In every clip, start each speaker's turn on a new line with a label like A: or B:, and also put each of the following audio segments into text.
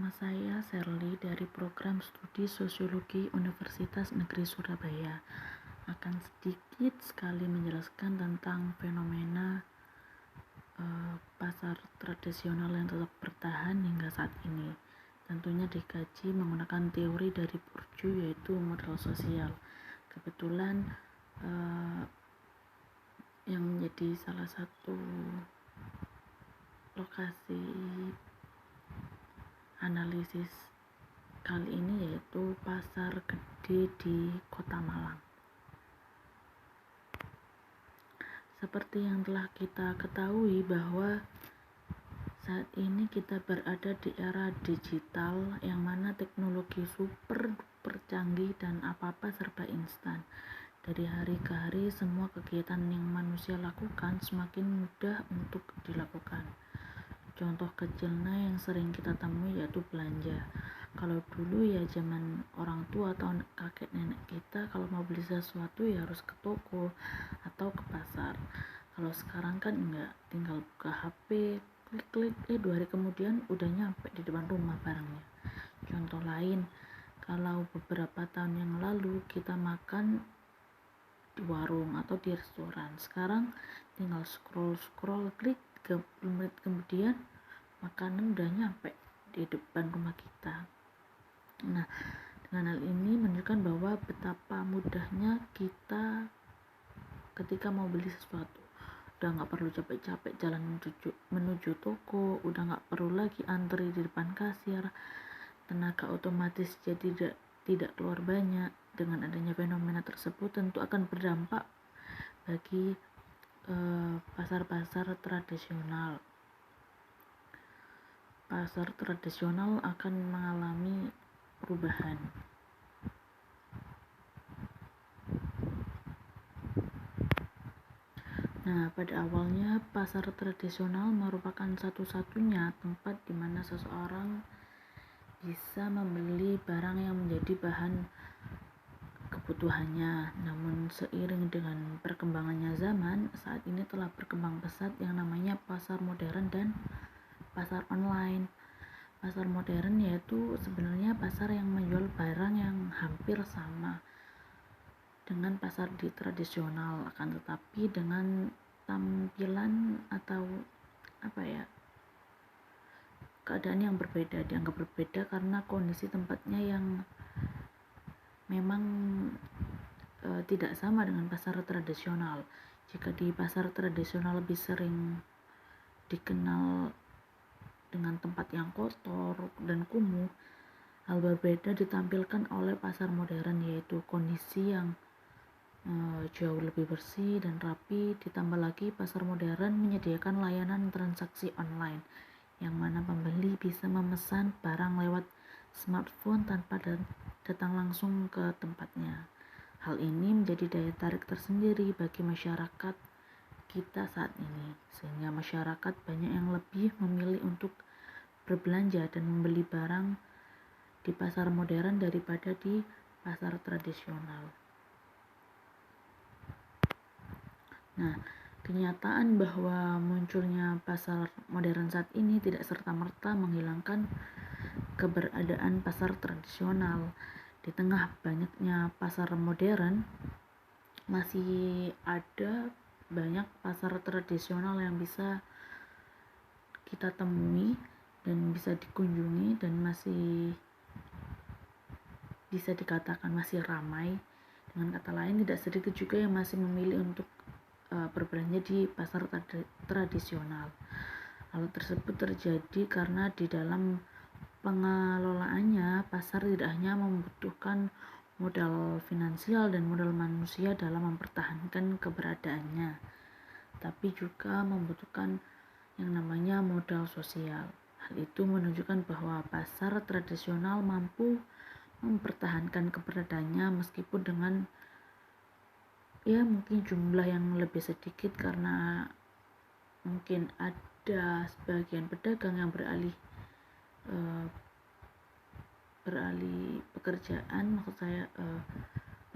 A: Nama saya Sherly dari program studi Sosiologi Universitas Negeri Surabaya. Akan sedikit sekali menjelaskan tentang fenomena pasar tradisional yang tetap bertahan hingga saat ini. Tentunya dikaji menggunakan teori dari Bourdieu, yaitu modal sosial. Kebetulan yang menjadi salah satu lokasi analisis kali ini yaitu Pasar Gede di Kota Malang. Seperti yang telah kita ketahui bahwa saat ini kita berada di era digital yang mana teknologi super duper canggih dan apa-apa serba instan. Dari hari ke hari semua kegiatan yang manusia lakukan semakin mudah untuk dilakukan. Contoh kecilnya yang sering kita temui yaitu belanja. Kalau dulu ya zaman orang tua atau kakek nenek kita, kalau mau beli sesuatu ya harus ke toko atau ke pasar. Kalau sekarang kan enggak, tinggal buka HP, klik-klik, 2 hari kemudian udah nyampe di depan rumah barangnya. Contoh lain, kalau beberapa tahun yang lalu kita makan di warung atau di restoran, sekarang tinggal scroll, klik, 30 menit kemudian makanan udah nyampe di depan rumah kita. Nah, dengan hal ini menunjukkan bahwa betapa mudahnya kita ketika mau beli sesuatu. Udah gak perlu capek-capek jalan menuju toko, udah gak perlu lagi antri di depan kasir, tenaga otomatis jadi tidak keluar banyak. Dengan adanya fenomena tersebut tentu akan berdampak bagi pasar-pasar tradisional. Pasar tradisional akan mengalami perubahan. Nah, pada awalnya pasar tradisional merupakan satu-satunya tempat di mana seseorang bisa membeli barang yang menjadi bahan kebutuhannya. Namun seiring dengan perkembangannya zaman, saat ini telah berkembang pesat yang namanya pasar modern dan pasar online. Pasar modern yaitu sebenarnya pasar yang menjual barang yang hampir sama dengan pasar di tradisional, akan tetapi dengan tampilan atau keadaan yang berbeda. Dianggap berbeda karena kondisi tempatnya yang memang tidak sama dengan pasar tradisional. Jika di pasar tradisional lebih sering dikenal dengan tempat yang kotor dan kumuh, hal berbeda ditampilkan oleh pasar modern, yaitu kondisi yang jauh lebih bersih dan rapi. Ditambah lagi pasar modern menyediakan layanan transaksi online yang mana pembeli bisa memesan barang lewat smartphone tanpa datang langsung ke tempatnya. Hal ini menjadi daya tarik tersendiri bagi masyarakat kita saat ini, sehingga masyarakat banyak yang lebih memilih untuk berbelanja dan membeli barang di pasar modern daripada di pasar tradisional. Nah, kenyataan bahwa munculnya pasar modern saat ini tidak serta-merta menghilangkan keberadaan pasar tradisional. Di tengah banyaknya pasar modern, masih ada banyak pasar tradisional yang bisa kita temui dan bisa dikunjungi dan masih bisa dikatakan masih ramai. Dengan kata lain, tidak sedikit juga yang masih memilih untuk berbelanja di pasar tradisional. Hal tersebut terjadi karena di dalam pengelolaannya, pasar tidak hanya membutuhkan modal finansial dan modal manusia dalam mempertahankan keberadaannya, tapi juga membutuhkan yang namanya modal sosial. Hal itu menunjukkan bahwa pasar tradisional mampu mempertahankan keberadaannya meskipun dengan mungkin jumlah yang lebih sedikit, karena mungkin ada sebagian pedagang yang beralih pekerjaan,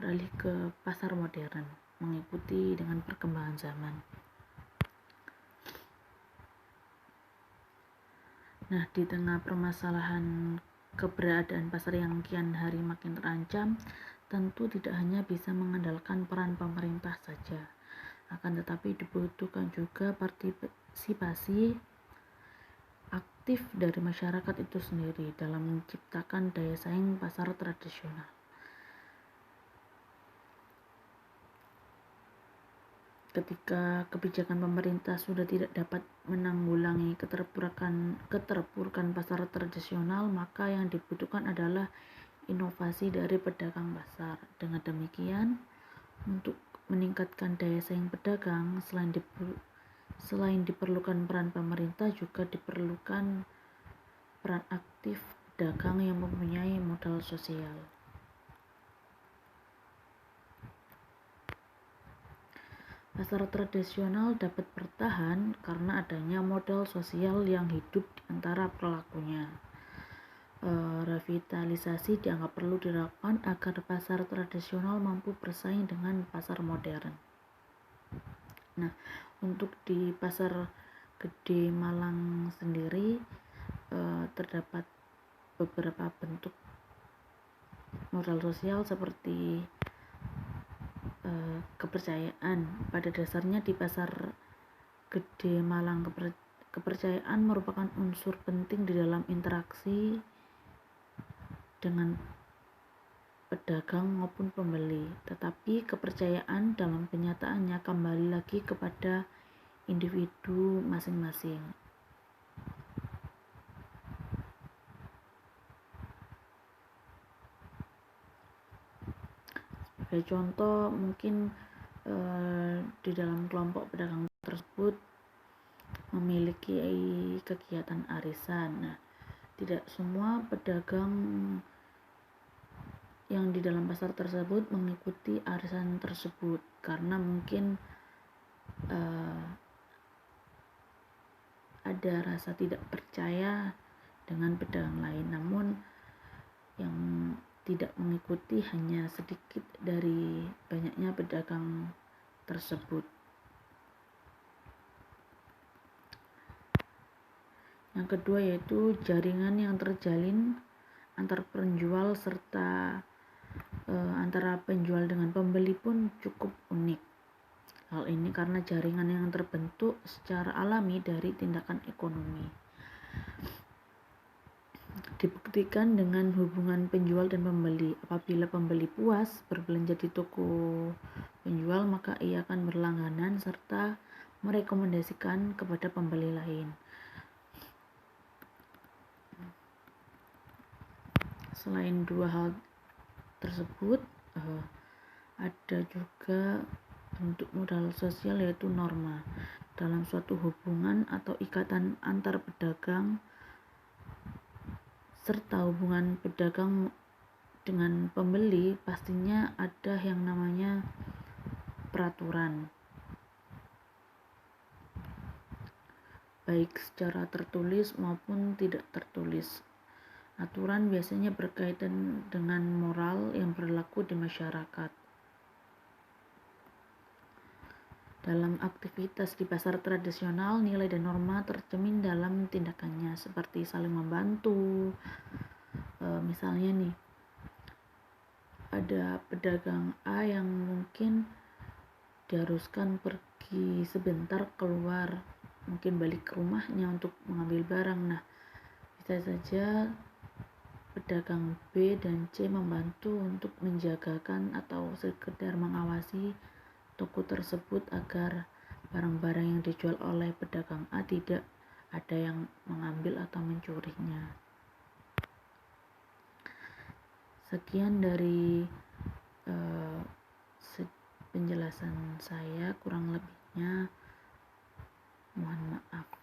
A: beralih ke pasar modern mengikuti dengan perkembangan zaman. Nah, di tengah permasalahan keberadaan pasar yang kian hari makin terancam, tentu tidak hanya bisa mengandalkan peran pemerintah saja, akan tetapi dibutuhkan juga partisipasi aktif dari masyarakat itu sendiri dalam menciptakan daya saing pasar tradisional. Ketika kebijakan pemerintah sudah tidak dapat menanggulangi keterpurukan pasar tradisional, maka yang dibutuhkan adalah inovasi dari pedagang pasar. Dengan demikian, untuk meningkatkan daya saing pedagang, selain diperlukan peran pemerintah, juga diperlukan peran aktif pedagang yang mempunyai modal sosial. Pasar tradisional dapat bertahan karena adanya modal sosial yang hidup di antara pelakunya. Revitalisasi dianggap perlu dilakukan agar pasar tradisional mampu bersaing dengan pasar modern. Nah, untuk di Pasar Gede Malang sendiri terdapat beberapa bentuk modal sosial seperti kepercayaan. Pada dasarnya di Pasar Gede Malang, kepercayaan merupakan unsur penting di dalam interaksi dengan pedagang maupun pembeli. Tetapi kepercayaan dalam kenyataannya kembali lagi kepada individu masing-masing. Sebagai contoh, mungkin di dalam kelompok pedagang tersebut memiliki kegiatan arisan. Nah, tidak semua pedagang yang di dalam pasar tersebut mengikuti arisan tersebut karena mungkin ada rasa tidak percaya dengan pedagang lain. Namun yang tidak mengikuti hanya sedikit dari banyaknya pedagang tersebut. Yang kedua yaitu jaringan yang terjalin antar penjual serta antara penjual dengan pembeli pun cukup unik. Hal ini karena jaringan yang terbentuk secara alami dari tindakan ekonomi. Dibuktikan dengan hubungan penjual dan pembeli. Apabila pembeli puas berbelanja di toko penjual, maka ia akan berlangganan serta merekomendasikan kepada pembeli lain. Selain dua hal tersebut, ada juga bentuk modal sosial yaitu norma. Dalam suatu hubungan atau ikatan antar pedagang serta hubungan pedagang dengan pembeli, pastinya ada yang namanya peraturan, baik secara tertulis maupun tidak tertulis. Aturan biasanya berkaitan dengan moral yang berlaku di masyarakat. Dalam aktivitas di pasar tradisional, nilai dan norma tercermin dalam tindakannya seperti saling membantu. Misalnya nih, ada pedagang A yang mungkin diharuskan pergi sebentar keluar, mungkin balik ke rumahnya untuk mengambil barang. Nah, bisa saja pedagang B dan C membantu untuk menjagakan atau sekedar mengawasi toko tersebut agar barang-barang yang dijual oleh pedagang A tidak ada yang mengambil atau mencurinya. Sekian dari penjelasan saya, kurang lebihnya mohon maaf.